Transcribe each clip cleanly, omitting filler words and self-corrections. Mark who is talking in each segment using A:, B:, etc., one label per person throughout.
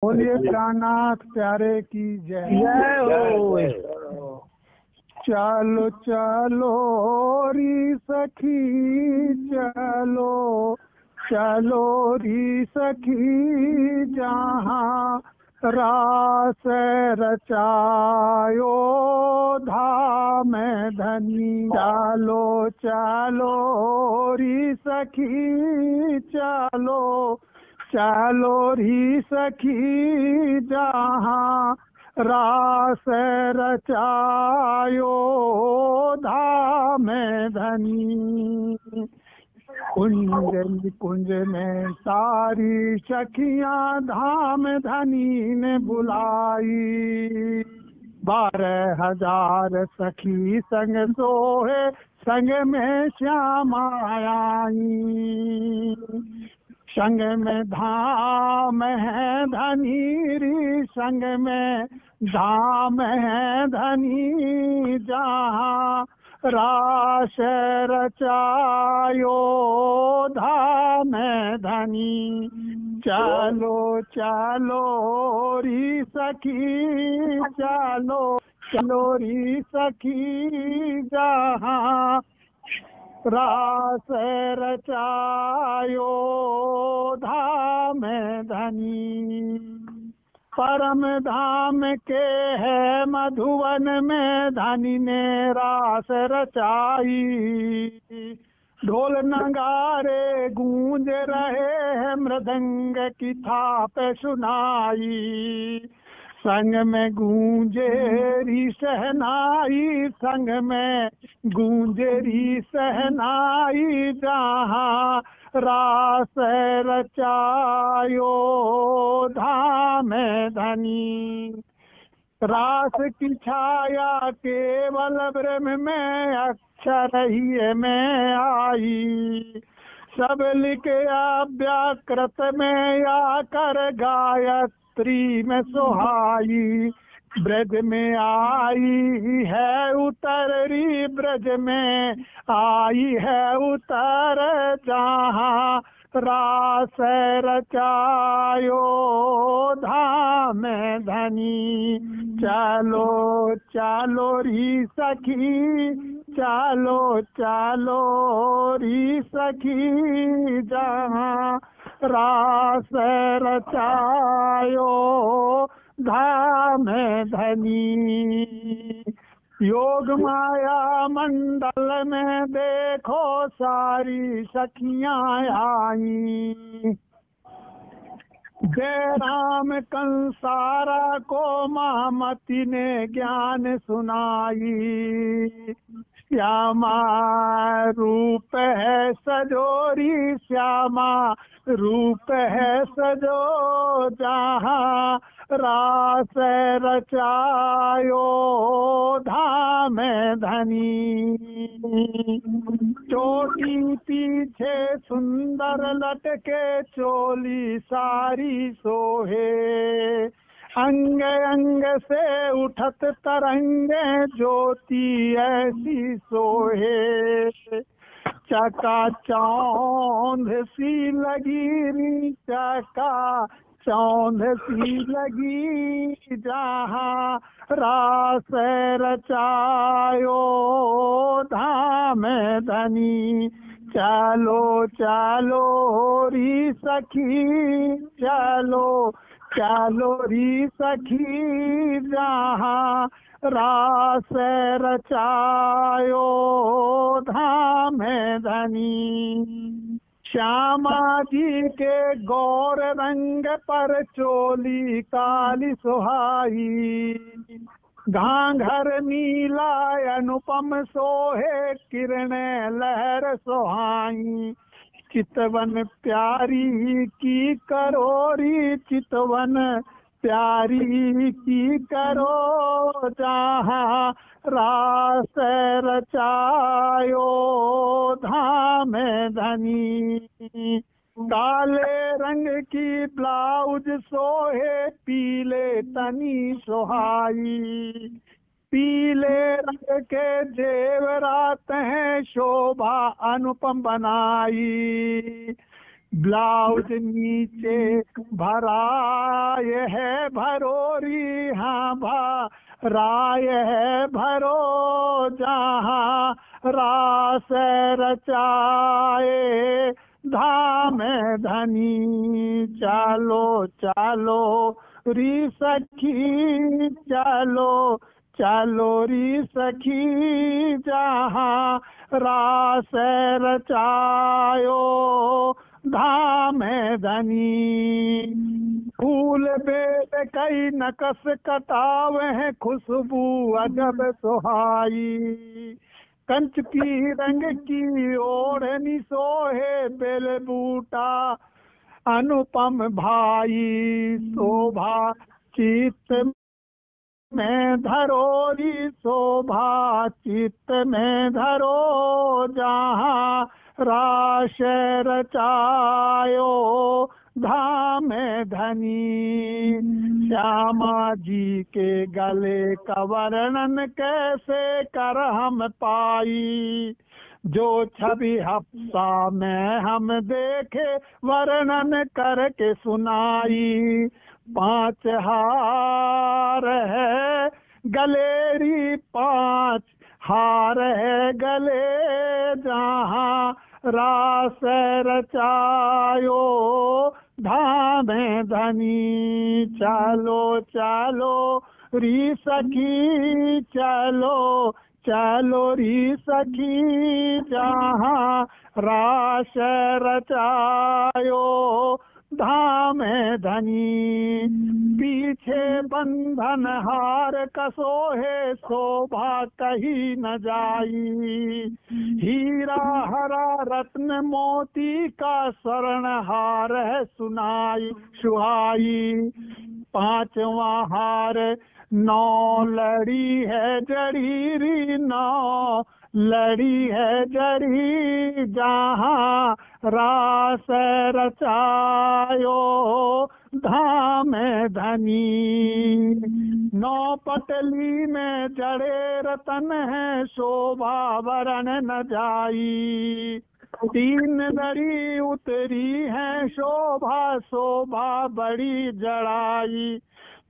A: बोलिए प्राणनाथ प्यारे की जय।
B: जय हो।
A: चलो चलो री सखी चलो, चलो री सखी जहाँ रास रचायो धाम धनी। चलो चलो री सखी चलो, चलो री सखी जहाँ रास रचायो धाम धनी। कुंज निकुंज में सारी सखियाँ धाम धनी ने बुलाई। 12,000 सखी संग सोहे, संग में श्यामा आई। संग में धाम है धनी री, संग में धाम है धनी जहाँ रास रचायो धाम धनी। चलो चलो री सखी चलो, चलो री सखी जहाँ रास रचायो धाम धनी। परम धाम के है मधुवन में धनी ने रास रचाई। ढोल नगारे गूंज रहे हैं, मृदंग की थाप सुनाई। संग में गूंजेरी सहनाई, संग में गूंजेरी सहनाई जहाँ रास रचायो धाम धनी। रास की छाया केवल ब्रह्म में अक्षर ही में आई। सब लिखे अव्याकृत में आकर गायत्री में सुहाई। ब्रज में आई है उतरी, ब्रज में आई है उतर जहाँ रास रचायो धाम धनी। चलो चलो री सखी चलो, चलो री सखी जहाँ रास रचायो धाम धनी। योग माया मंडल में देखो सारी सखियाँ आई। जय राम कंसारा को महामती ने ज्ञान सुनाई। श्यामा रूप है सजोरी, श्यामा रूप है सजो जहाँ रास रचायो धाम धनी। चोटी पीछे सुंदर लटके, चोली सारी सोहे। अंग अंग से उठत तरंगे, ज्योति ऐसी सोहे। चका चौंध सी लगी री, चका चौंध सी लगी जहाँ रास रचायो धाम धनी। चलो चलो री सखी चलो, चलो री सखी जहाँ रास रचायो धाम धनी। श्यामा जी के गौर रंग पर चोली काली सुहाई। घाघर नीला अनुपम सोहे, किरण लहर सुहाई। चितवन प्यारी की करोरी, चितवन प्यारी की करो जहाँ रास रचायो धाम धनी। काले रंग की ब्लाउज सोहे, पीले तनी सुहाई। पीले रंग के जेवरात हैं, शोभा अनुपम बनाई। ब्लाउज नीचे भराय है भरोरी, हाँ भराय है भरो जहाँ रास रचाए धाम धनी। चालो चालो री सखी चालो चालो री सखी जहाँ रास रचायो धाम धनी। फूल बेल कई नकस कटावे हैं खुशबू अजब सुहाई, कंच की रंग की ओढ़नी सोहे बेल बूटा अनुपम भाई। शोभा चित्त में धरोरी शोभा चित्त में धरो जहाँ रास रचायो धाम धनी। श्यामा जी के गले का वर्णन कैसे कर हम पाई, जो छवि हफ्सा में हम देखे वर्णन करके सुनाई। 5 हार है गलेरी 5 हार है गले जहाँ रास रचायो धाम धनी। चालो चालो री सखी चालो चालो री सखी जहाँ रास रचायो धाम धनी। पीछे बंधन हार कसो है शोभा कही न जाई, हीरा हरा रत्न मोती का स्वर्ण हार है सुनाई सुहाई। 5वां हार 9 लड़ी है जड़ीरी 9 लड़ी है जड़ी जहाँ रास रचायो धाम धनी। 9 पटली में जड़े रतन है शोभा वरण न जाई, 3 लड़ी उतरी है शोभा शोभा बड़ी जड़ाई।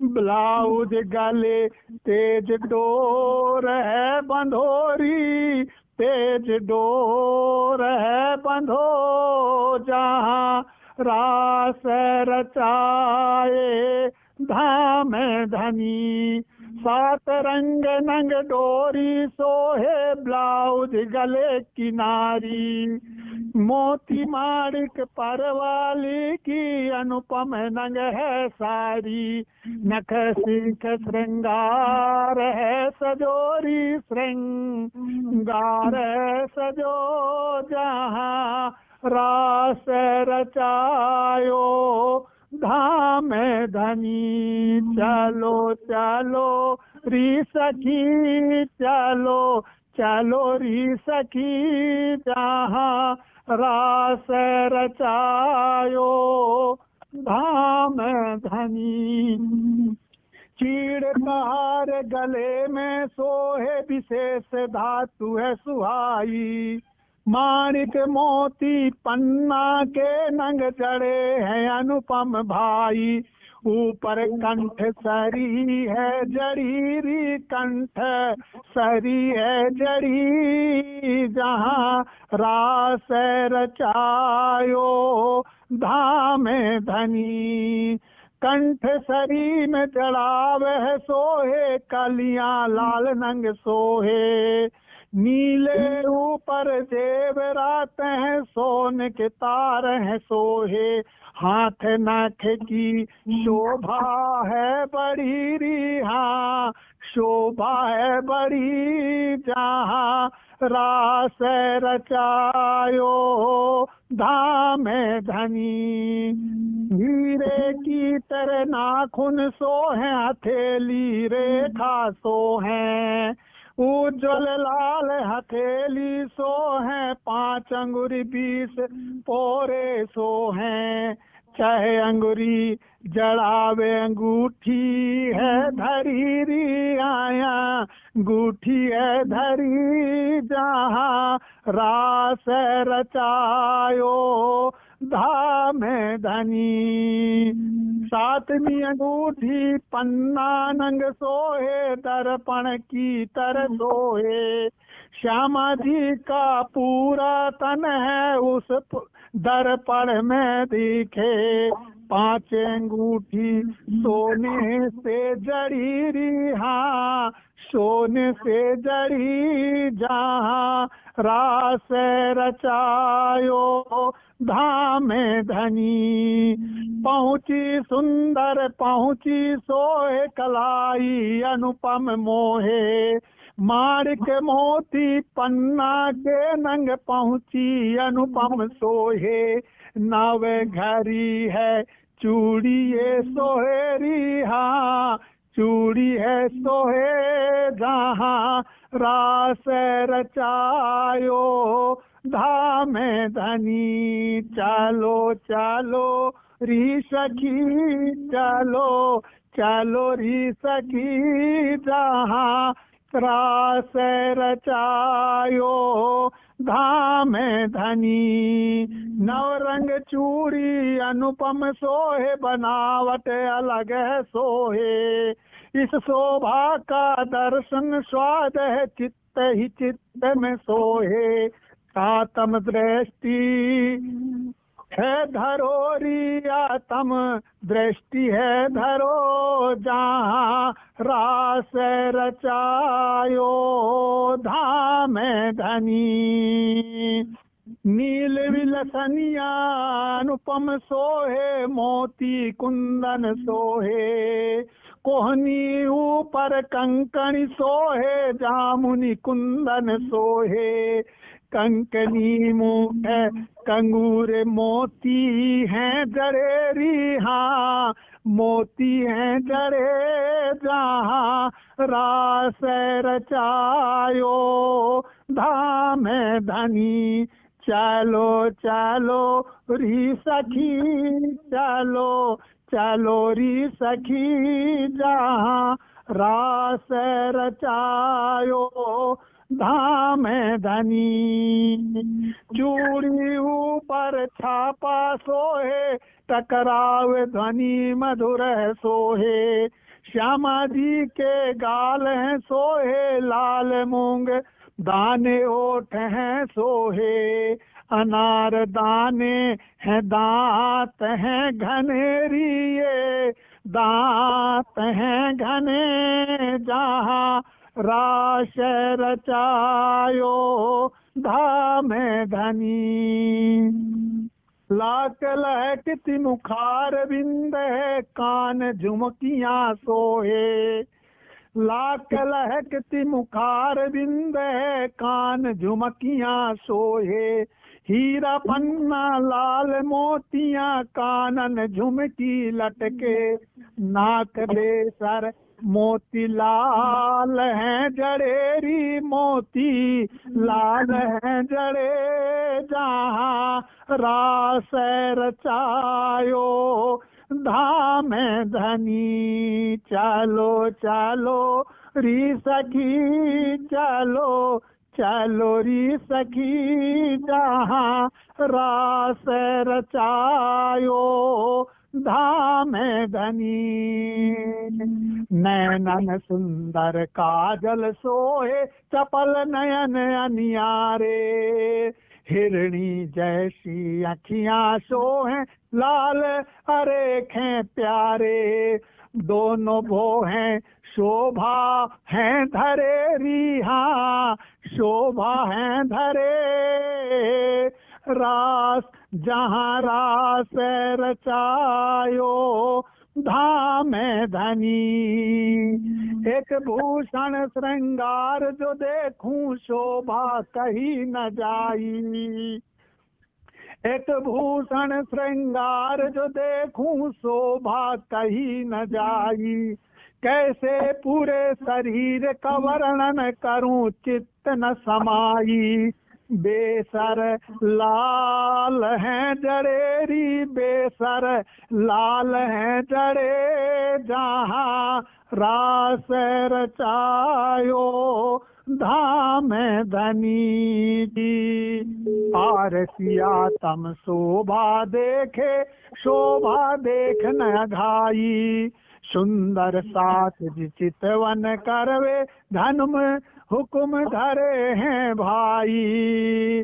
A: ब्लाउज गले तेज डोर है बंधोरी तेज डोर है बंधो जहाँ रास रचाए धाम धनी। 7 रंग नंग डोरी सोहे ब्लाउज गले किनारी, मोती माणिक परवाली की अनुपम नंग है सारी। नख सिख श्रृंगार है सजोरी श्रृंगार है सजो जहाँ रास रचायो धाम धनी। चलो चलो री सखी चलो चलो री सखी जहाँ रास रचायो धाम धनी। चीड़ कहार गले में सोहे विशेष धातु है सुहाई, माणिक मोती पन्ना के नंग चढ़े हैं अनुपम भाई। ऊपर कंठ सरी है जड़ीरी कंठ सरी है जड़ी जहाँ रास रचायो धाम धनी। कंठ सरी में चढ़ाव है सोहे कलियां लाल नंग सोहे, नीले ऊपर जेवरात हैं सोन के तार हैं सोहे। हाथ नख की शोभा है बड़ी री हाँ शोभा है बड़ी जहाँ रास रचायो धाम धनी। हीरे की तरह नाखून सो है हथेली रेखा सो है, उज्जवल लाल हथेली सो है 5 अंगुरी 20 पोरे सो हैं। 6 अंगुरी जड़ावे अंगूठी है धरी री आया अंगूठी है धरी जहाँ रास रचायो धाम धनी। सातवीं अंगूठी पन्ना नंग सोहे, दर्पण की तर सोहे। श्यामा जी का पूरा तन है उस दर्पण में दिखे। पांच अंगूठी सोने से जड़ी री, हाँ सोने से जड़ी। जहाँ रास रचायो धाम धनी। पहुँची सुंदर पहुँची सोहे, कलाई अनुपम मोहे। माणिक मोती पन्ना के नंग पहुँची अनुपम सोहे। नव घरी है चूड़ी ये सोहेरी, हाँ चूड़ी है सोहे। जहाँ रास रचायो धाम धनी। चलो चलो री सखी, चलो चलो री सखी। जहाँ रास रचायो धाम धनी। नवरंग चूड़ी अनुपम सोहे, बनावट अलग है सोहे। इस शोभा का दर्शन स्वाद है, चित्त ही चित्त में सोहे। आत्म दृष्टि है धरोरी, आत्म दृष्टि है धरो। जहाँ रास रचायो धाम धनी। नील विलसनिया अनुपम सोहे, मोती कुंदन सोहे। कोहनी ऊपर कंकणी सोहे, जामुनी कुंदन सोहे। कंकनी मुख कंगूर मोती हैं जड़ेरी, हाँ मोती हैं जड़े। जहाँ रास रचायो धाम धनी। चलो चलो री सखी, चलो चलो री सखी। जहाँ रास रचायो धाम धनी। चूड़ी ऊपर छापा सोहे, टकराव ध्वनि मधुर है सोहे। श्यामा जी के गाल हैं सोहे, लाल मूंग दाने ओठ हैं सोहे। अनार दाने हैं दांत हैं घनेरी, ये दांत हैं घने। जहाँ रास रचायो धाम धनी। लाख लहकती मुखार बिंद है, कान झुमकियां सोहे। लाख लहकती मुखार बिंद है, कान झुमकियां सोहे। हीरा पन्ना लाल मोतियां, कानन झुमकी लटके। नाक बेसर मोती लाल हैं जड़ेरी, मोती लाल हैं जड़े। जहाँ रास रचायो धाम धनी। चलो चलो री सखी, चलो चलो री सखी। जहाँ रास रचायो धाम धनी। नैनन सुंदर काजल सोहे, चपल नयन अनियारे। हिरणी जैसी अखियां सोहे, लाल अरेखें प्यारे। दोनों वो हैं शोभा हैं धरेरी, हाँ शोभा हैं धरे। रास जहाँ रास रचायो धाम धनी। एक भूषण श्रृंगार जो देखूं, शोभा कही न जाई। एक भूषण श्रृंगार जो देखूं, शोभा कही न जाई। कैसे पूरे शरीर का वर्णन करूं, चित्त न समाई। बेसर लाल हैं जड़ेरी, बेसर लाल हैं जड़े। जहाँ रास रचायो धाम धनी जी। पारसिया तम शोभा देखे, शोभा देख न घाई। सुंदर साथ चितवन करवे, धनुम हुकुम धरे हैं भाई।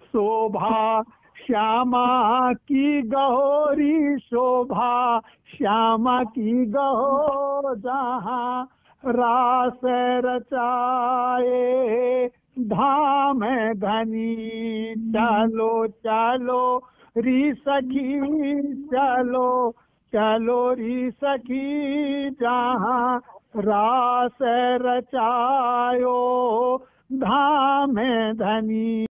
A: शोभा श्यामा की गहोरी, शोभा श्यामा की गहो, जहाँ रास रचाए धाम धनी। चलो चलो री सखी, चलो चलो री सखी, जहाँ रास रचायो धाम धनी।